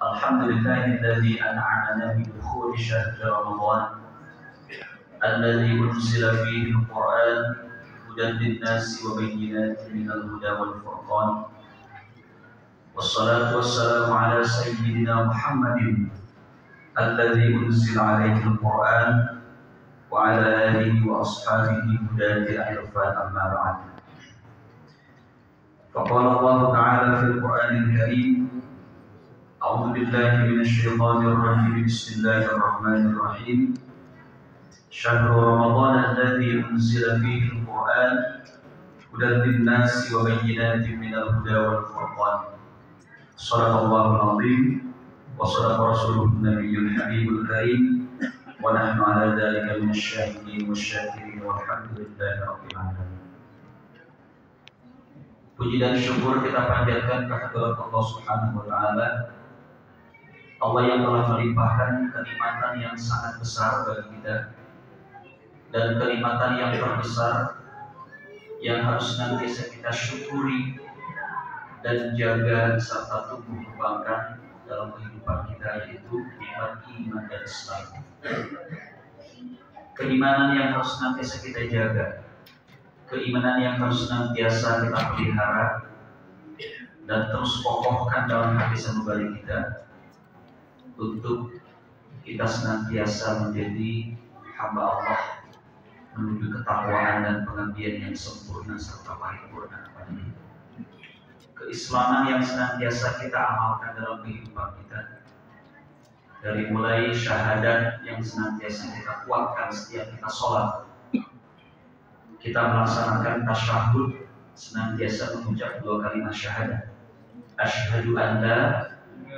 الحمد لله الذي أنعمنا بدخول شهر رمضان الذي أنزل فيه القرآن هدى للناس وبينات من الهدى والفرقان، والصلاة والسلام على سيدنا محمد الذي أنزل عليه القرآن وعلى آله وأصحابه هداة العرفان، أما بعد. فقال الله تعالى في القرآن الكريم: أعوذ بالله من الشيطان الرجيم، بسم الله الرحمن الرحيم. شهر رمضان الذي أنزل فيه القرآن هدى للناس وبينات من الهدى والفرقان. صدق الله العظيم وصدق رسوله النبي الحبيب الكريم، ونحن على ذلك من الشاهدين والشاكرين والحمد لله رب العالمين. Puji dan syukur kita panjatkan kehadirat Allah Subhanahu wa Ta'ala, Allah yang telah melimpahkan kenikmatan yang sangat besar bagi kita, dan kenikmatan yang terbesar yang harus senantiasa kita syukuri dan jaga serta tumbuh kembangkan dalam kehidupan kita, yaitu nikmat iman dan Islam. Keimanan yang harus senantiasa kita jaga, keimanan yang harus senantiasa kita pelihara dan terus kokohkan dalam hati sanubari kita, untuk kita senantiasa menjadi hamba Allah menuju ketakwaan dan pengabdian yang sempurna serta paripurna kepada-Nya. Keislaman yang senantiasa kita amalkan dalam kehidupan kita, dari mulai syahadat yang senantiasa kita kuatkan setiap kita sholat, kita melaksanakan tasyahud, senantiasa mengucap 2 kalimat syahadat. Asyhadu an la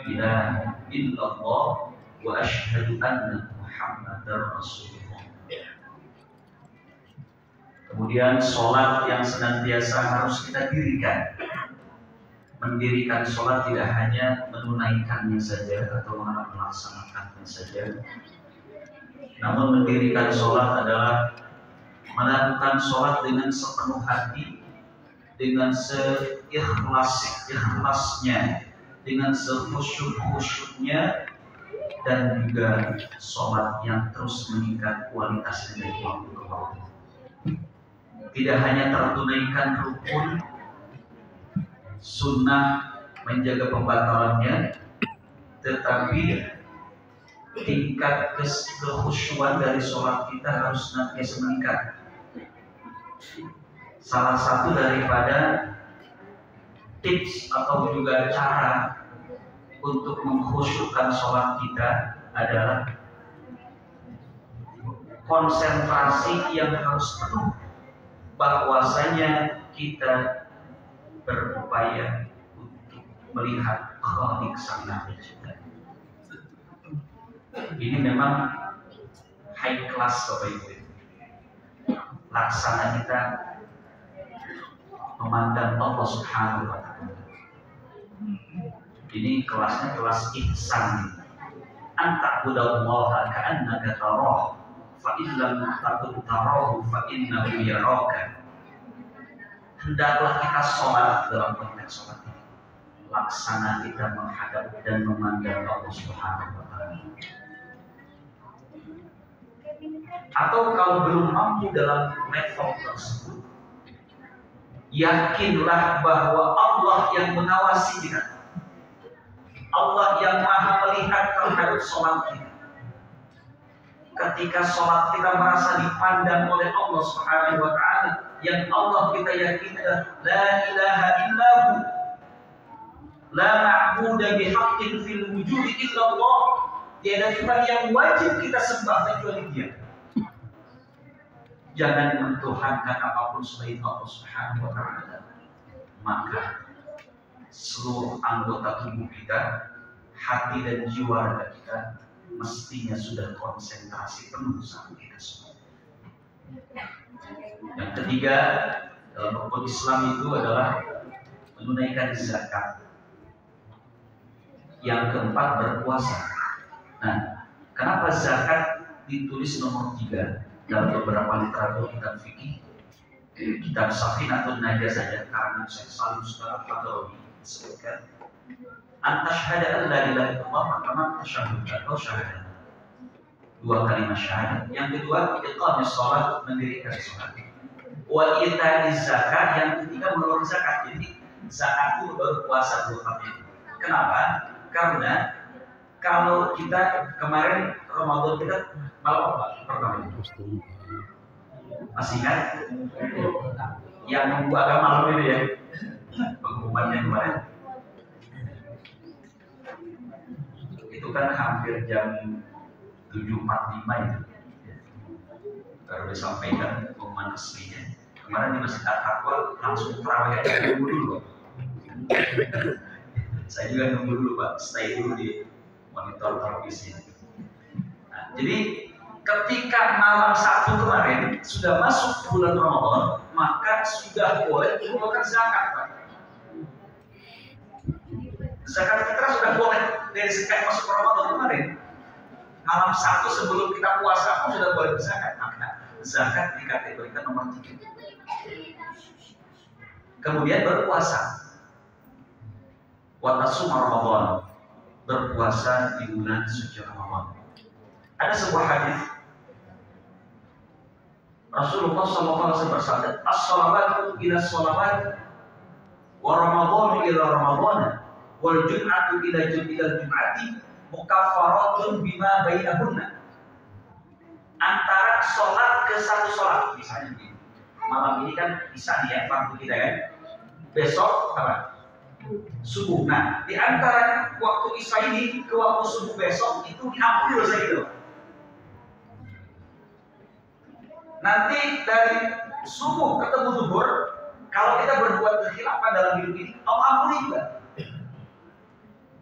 ilaha illallah wa asyhadu anna Muhammadar Rasulullah. Kemudian sholat yang senantiasa harus kita dirikan. Mendirikan sholat tidak hanya menunaikannya saja atau melaksanakannya saja, namun mendirikan sholat adalah melakukan sholat dengan sepenuh hati, dengan seikhlas-ikhlasnya, dengan sekhusyuk-khusyuknya, dan juga sholat yang terus meningkat kualitasnya dari waktu ke waktu. Tidak hanya tertunaikan rukun, sunnah, menjaga pembatalannya, tetapi tingkat kekhusyuan dari sholat kita harus senantiasa meningkat. Salah satu daripada tips atau juga cara untuk mengkhusyukkan sholat kita adalah konsentrasi yang harus penuh, bahwasanya kita berupaya untuk melihat Khalik Sang Pencipta. Ini memang high class Bapak Ibu. Laksana kita memandang Allah Subhanahu wa Ta'ala. Ini kelasnya kelas ihsan. Anta'budallaha ka'annaka tarahu, fa in lam takun tarahu fa innahu yaraka. Hendaklah kita sholat dalam konteks sholat ini. Laksana kita menghadap dan memandang Allah Subhanahu wa Ta'ala. Atau kalau belum mampu dalam level tersebut, yakinlah bahwa Allah yang mengawasi kita, Allah yang maha melihat terhadap sholat kita. Ketika sholat kita merasa dipandang oleh Allah Subhanahu wa Ta'ala, yang Allah kita yakini adalah la ilaha illahu, la ma'budu bihaqqin fil wujudi illallah. Tiada Tuhan yang wajib kita sembah kecuali Dia. Jangan mentuhankan apapun selain Allah Subhanahu wa Ta'ala. Maka seluruh anggota tubuh kita, hati dan jiwa kita mestinya sudah konsentrasi penuh sama kita semua. Yang ketiga dalam rukun Islam itu adalah menunaikan zakat. Yang keempat berpuasa. Nah, kenapa zakat ditulis nomor 3 dalam beberapa literatur kitab fikih? Kitab Safinatun Najah saja, karena Syekh Salim Al-Fadlawi disebutkan Antashhada an la ilaha illallah pertama tasyahud atau syahadat. Dua kalimat syahadat. Yang kedua iqamis shalah, mendirikan salat. Wa ita'iz zakat, yang ketiga mengeluarkan zakat. Jadi zakat itu baru puasa dua kali. Kenapa? Karena kalau kita kemarin Ramadan kita malam apa pertama? Masih ingat? Yang membuat agama malam ini ya, pengumumannya kemarin. Itu kan hampir jam 7.45 itu baru disampaikan pengumuman resminya. Kemarin di Masjid Al-Aqsa langsung terawih aja dulu. Saya juga nunggu dulu Pak, stay dulu di monitor televisi. Nah, jadi ketika malam Sabtu kemarin sudah masuk bulan Ramadan, maka sudah boleh mengeluarkan zakat Pak. Zakat fitrah sudah boleh dari sejak masuk Ramadan kemarin. Malam Sabtu sebelum kita puasa pun sudah boleh berzakat. Maka zakat dikategorikan nomor 3. Kemudian berpuasa. Wa tasum Ramadan, berpuasa di bulan suci Ramadan. Ada sebuah hadis Rasulullah SAW bersabda, as-salawatu ila salawat, wa Ramadan ila Ramadan, wal jum'atu ila jum'ati, mukaffaratun bima bainahunna. Antara sholat ke satu sholat, misalnya gini, malam ini kan isya ya, waktu kita kan, besok apa? Subuh. Nah, di antara waktu isya ini ke waktu subuh besok itu diampuni dosa itu. Nanti dari subuh ketemu zuhur, kalau kita berbuat kekhilafan dalam hidup ini, Allah ampuni juga.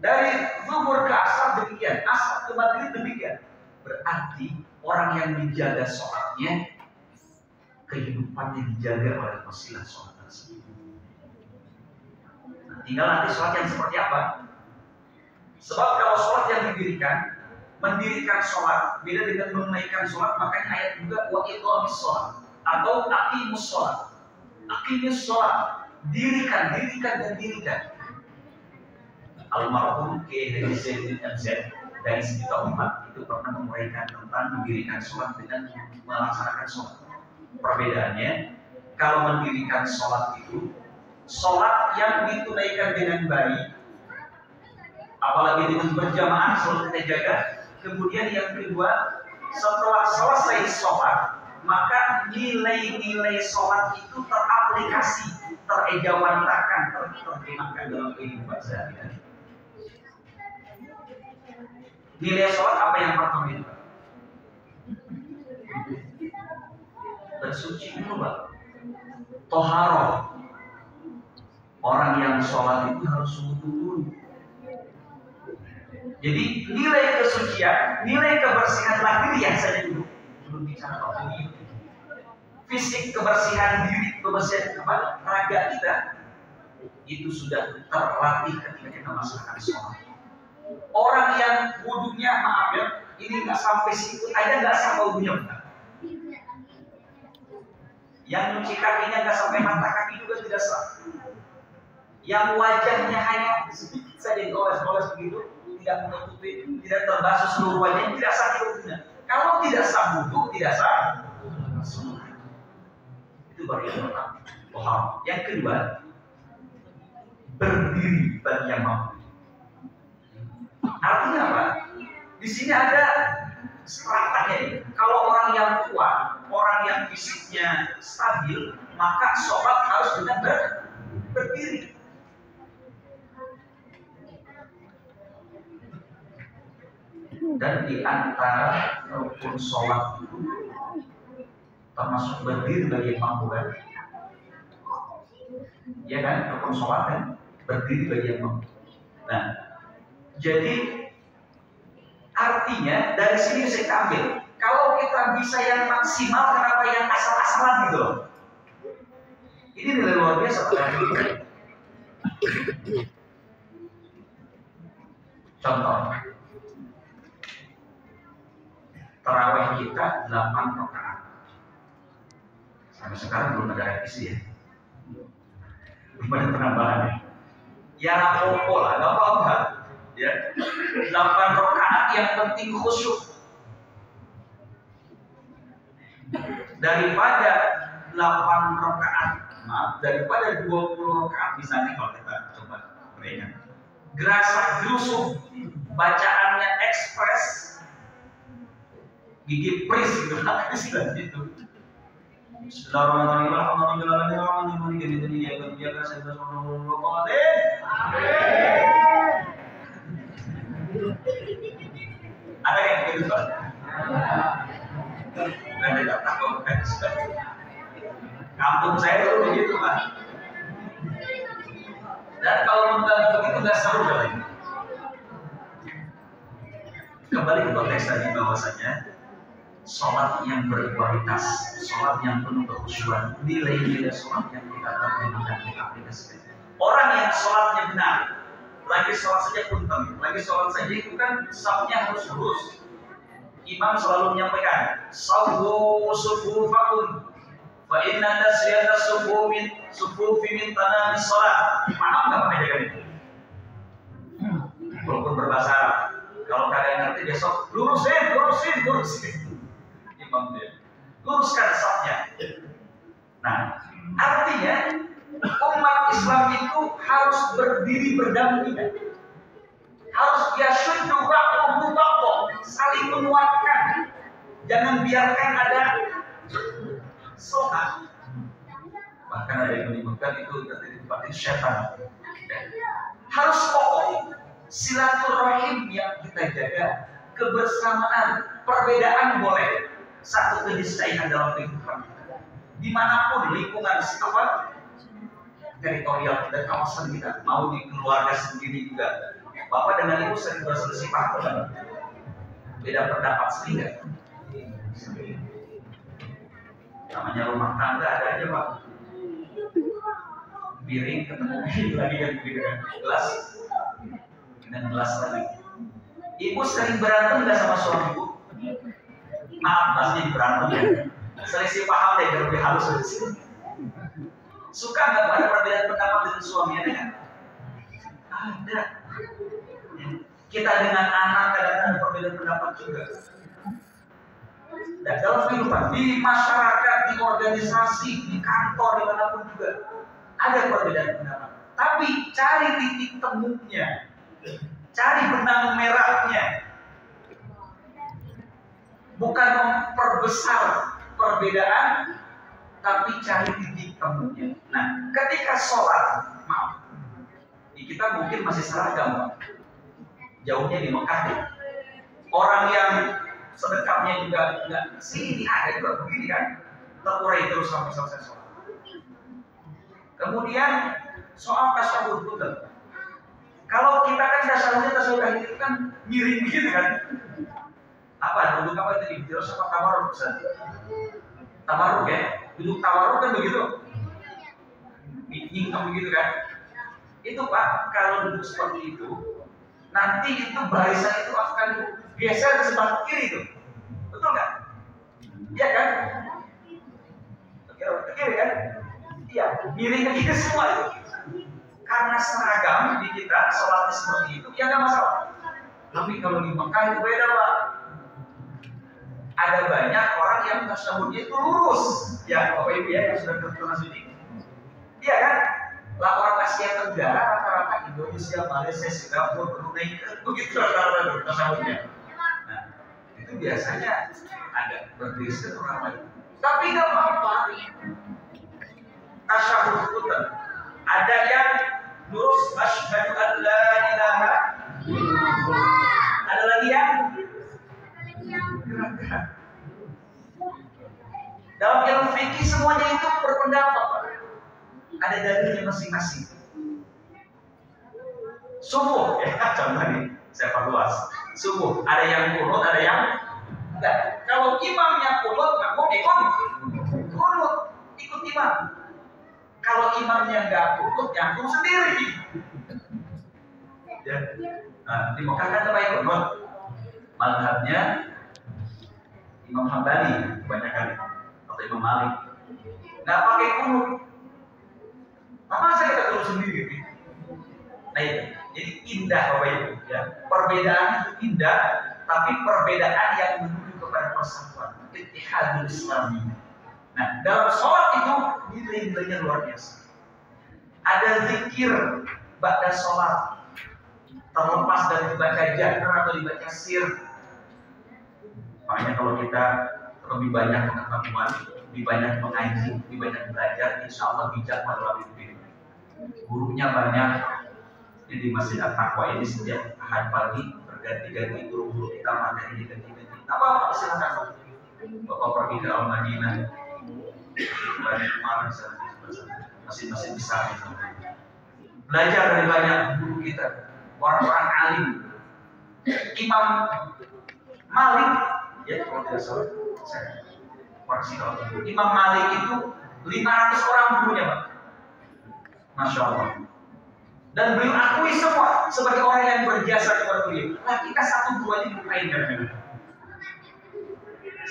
Dari zuhur ke asar demikian, asar ke maghrib demikian. Berarti orang yang menjaga sholatnya, kehidupannya dijaga oleh wasilah sholat tersebut. Tinggal nanti sholat yang seperti apa? Sebab kalau sholat yang mendirikan sholat beda dengan menunaikan sholat, makanya ayat juga wa iqamis sholat atau aqimus sholat. Aqimus sholat, dirikan dan dirikan. Almarhum Kiai Haji Zaid bin MZ dari sejuta umat itu pernah menguraikan tentang mendirikan sholat dengan melaksanakan sholat. Perbedaannya, kalau mendirikan sholat itu sholat yang ditunaikan dengan baik, apalagi dengan berjamaah selalu kita jaga. Kemudian yang kedua, setelah selesai sholat, maka nilai-nilai sholat itu teraplikasi, terejawantakan, terjemahkan dalam kehidupan sehari-hari. Nilai sholat apa yang pertama itu? Bersuci dulu Pak. Toharoh. Orang yang sholat itu harus wudu dulu. Jadi nilai kesucian, nilai kebersihan lahiriah saja dulu. Belum bicara batin. Fisik, kebersihan diri, kebersihan raga kita itu sudah terlatih ketika kita melaksanakan sholat. Orang yang wudunya, maaf ya, ini nggak sampai situ aja nggak sampai wudunya benar. Yang cuci kakinya nggak sampai mata kaki juga tidak sah. Yang wajahnya hanya sedikit saja dioles-oles begitu, tidak menutupi, tidak terbasuh seluruh wajahnya, tidak sah wudunya. Kalau tidak sah wudu, tidak sah sholat. Itu baru yang pertama. Yang kedua, berdiri bagi yang mampu. Artinya apa? Di sini ada stratanya ini. Kalau orang yang kuat, orang yang fisiknya stabil, maka sholat harus dengan berdiri. Dan di antara rukun sholat itu termasuk berdiri bagi yang mampu kan? Ya kan, rukun sholat kan berdiri bagi yang mampu. Nah, jadi artinya dari sini bisa kita ambil. Kalau kita bisa yang maksimal, kenapa yang asal-asalan gitu loh? Ini nilai luar biasa pada hari ini. Contoh, tarawih kita 8 rakaat. Sampai sekarang belum ada revisi ya. Belum ada penambahan. Ya rapopo lah, nggak apa-apa. Ya, 8 rakaat yang penting khusyuk. Daripada 8 rakaat, daripada 20 rakaat misalnya kalau kita coba mereka gerasak gerusuk, bacaannya ekspres, gigi pris gitu lah istilah itu. Ada yang begitu Pak? Ada tidak takut? Kampung saya dulu begitu Pak. Dan kalau mengganggu begitu nggak seru lagi. Kembali ke konteks tadi bahwasanya sholat yang berkualitas, sholat yang penuh kekhusyuan, nilai-nilai sholat yang kita terjemahkan kita aplikasikan. Orang yang sholatnya benar, lagi sholat saja punten, lagi sholat saja itu kan safnya harus lurus. Imam selalu menyampaikan, "Sawwu sufufakum, fa inna tasyiyata sufufi min tanamis sholat." Paham nggak pengajaran itu? Walaupun berbahasa Arab, kalau kalian ngerti besok lurusin. Imam dia luruskan safnya. Nah, artinya umat Islam itu harus berdiri berdampingan, harus yashuddu ba'duhu ba'dhan, saling menguatkan. Jangan biarkan ada sholat. Bahkan ada yang menyebutkan itu dari batin syaitan. Harus kokoh silaturahim yang kita jaga, kebersamaan, perbedaan boleh, satu keniscayaan dalam kehidupan kita. Dimanapun lingkungan teritorial dan kawasan kita, mau di keluarga sendiri juga, bapak dengan ibu sering berselisih paham, beda pendapat sehingga namanya rumah tangga ada aja Pak, piring ketemu lagi kan dengan gelas dengan gelas lagi. Ibu sering berantem nggak sama suami ibu? Maaf, pasti berantem ya. Selisih paham deh, lebih halus dari sini. Suka nggak ada perbedaan pendapat dengan suami ada kan? Ada. Kita dengan anak kadang-kadang ada perbedaan pendapat juga. Dan dalam kehidupan di masyarakat, di organisasi, di kantor, dimanapun juga ada perbedaan pendapat. Tapi cari titik temunya, cari benang merahnya. Bukan memperbesar perbedaan, tapi cari titik temunya. Nah, ketika sholat, maaf, di kita mungkin masih seragam, jauhnya di Mekah deh. Orang yang sedekapnya juga nggak sini ada juga begini kan, terurai terus sampai selesai sholat. Kemudian soal tasyahud betul. Kalau kita kan tasawuf itu kan miring gitu kan. Apa duduk apa itu di terus apa tawarruk Ustaz? Tawarruk ya. Duduk tawarruk kan begitu. Nyingkam begitu kan. Itu Pak, kalau duduk seperti itu, nanti itu barisan itu akan geser ke sebelah kiri itu. Betul nggak? Iya kan? Ke kiri kan? Iya, miring ke kiri semua itu. Karena seragam di kita sholatnya seperti itu, ya nggak masalah. Tapi kalau di Mekah itu beda Pak. Ada banyak orang yang tasyahudnya itu lurus, ya Bapak Ibu ya yang sudah berkenan suci. Iya kan? Lah orang Asia Tenggara rata-rata Indonesia, Malaysia, Singapura, Brunei begitu rata-rata tasyahudnya. Nah, itu biasanya agak berbeda orang lain. Tapi nggak apa-apa. Tasyahud putar. Ada yang lurus asyhadu an la ilaha illallah. Ada lagi yang gerak-gerak. Dalam ilmu fikih semuanya itu berpendapat. Ada dalilnya masing-masing. Subuh, ya contoh nih, saya perluas. Subuh, ada yang kunut, ada yang enggak. Kalau imamnya kunut, maka ikut kunut, ikut imam. Kalau imamnya enggak kunut, nyambung sendiri. Ya. Nah, di Mekah kan apa yang kunut? Mazhabnya Imam Hambali banyak kali atau Imam Malik nggak pakai kunut. Masa kita terus sendiri? Nah Ayo, jadi indah Bapak Ibu ya. Perbedaan itu indah, tapi perbedaan yang menuju kepada persatuan. Ittihadul Islami. Nah, dalam sholat itu nilai-nilainya luar biasa. Ada zikir ba'da sholat, terlepas dari dibaca jahar atau dibaca sir. Makanya kalau kita lebih banyak pengetahuan, lebih banyak mengaji, lebih banyak belajar, insya Allah bijak pada hidup ini. Gurunya banyak. Jadi Masjid At-Taqwa ini setiap Ahad pagi berganti-ganti guru-guru kita, materi diganti-ganti. Apa silakan Bapak pergi ke Al-Madinah, banyak kemarin masjid-masjid besar itu. Belajar dari banyak guru kita, orang-orang alim. Imam Malik, ya kalau tidak salah, saya koreksi kalau itu. Imam Malik itu 500 orang gurunya, Pak. Masya Allah. Dan beliau akui semua sebagai orang yang berjasa kepada beliau. Nah, kita satu dua ini bukain kan?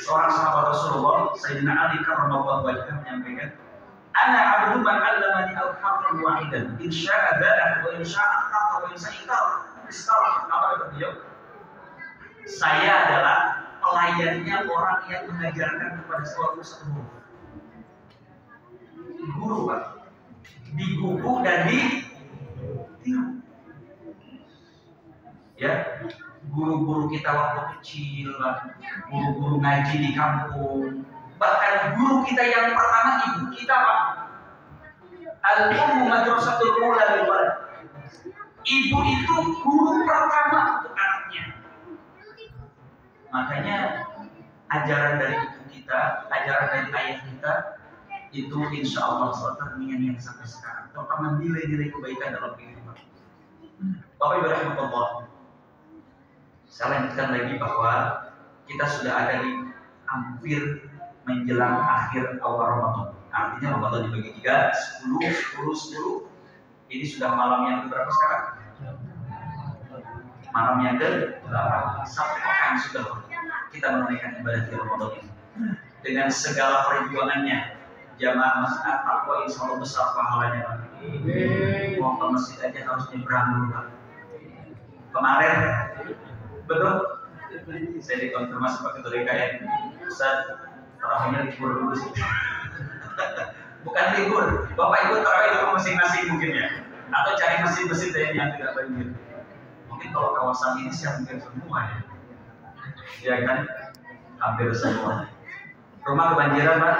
Seorang sahabat Rasulullah, Sayyidina Ali karramallahu wajhahu menyampaikan, "Ana 'abdu man 'allamani al-haqqan wahidan, in syaa'a dzala wa in syaa'a aqta wa in syaa'a istara." Apa kata beliau? Saya adalah pelayannya orang yang mengajarkan kepada suatu huruf. Guru, Pak. Diguguk dan ya, guru-guru kita waktu kecil, guru-guru ngaji di kampung, bahkan guru kita yang pertama ibu kita, Pak. Al-ummu madrasatul ula lil walad. Ibu itu guru pertama untuk anaknya. Makanya ajaran dari ibu kita, ajaran dari ayah kita itu insya Allah terngiang yang sampai sekarang, terutama nilai-nilai kebaikan dalam kehidupan. Bapak Ibu rahimahullah, saya lanjutkan lagi bahwa kita sudah ada di hampir menjelang akhir awal Ramadan. Artinya Ramadan dibagi 3, 10. Ini sudah malam yang berapa sekarang? Malam yang ke-8. Satu pekan sudah kita menunaikan ibadah di Ramadan ini. Dengan segala perjuangannya, jamaah Masjid At-Taqwa insya Allah besar pahalanya. Mau ke masjid aja harus nyebrang dulu, Pak. Kemarin, betul? Saya dikonfirmasi Pak Ketua DKM, Ustaz, tarawihnya libur dulu sih. Bukan libur, Bapak Ibu tarawih di masing-masing mungkin ya, atau cari masjid-masjid yang tidak banjir. Mungkin kalau kawasan ini sih hampir semua ya kan, hampir semua. Rumah kebanjiran, Pak?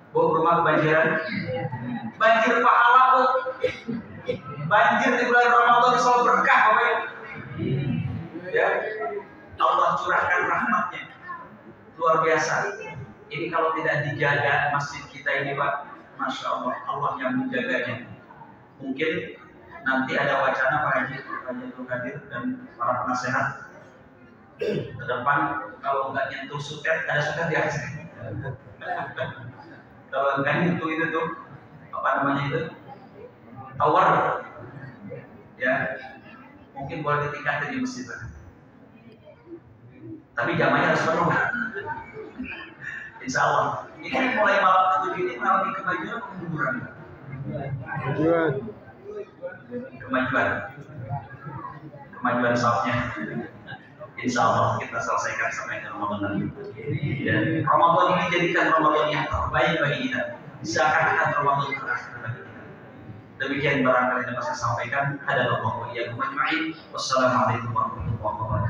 Bu, rumah kebanjiran? Banjir pahala, Bu. Banjir di bulan Ramadan selalu berkah, Bapak Ibu. Ya, Allah curahkan rahmatnya luar biasa. Ini kalau tidak dijaga masjid kita ini, Pak, Masya Allah, Allah yang menjaganya. Mungkin nanti ada wacana Pak Haji Abdul Qadir dan para penasehat ke depan, kalau nggak nyentuh sutet, ada sutet di atas. Kalau nggak nyentuh itu tuh, apa namanya itu, tower, ya, mungkin boleh ditingkatkan di masjid. Tapi jamanya harus penuh. Insya Allah. Ini mulai malam ke-7 ini mengalami kemajuan atau kemunduran? Kemajuan safnya. Insya Allah kita selesaikan sampai ke Ramadan nanti. Dan Ramadan ini jadikan Ramadan yang terbaik bagi kita. Seakan-akan Ramadan terakhir bagi kita. Demikian barangkali yang dapat saya sampaikan. Hadalallahu wa iyyakum ajma'in. Wassalamualaikum warahmatullahi wabarakatuh.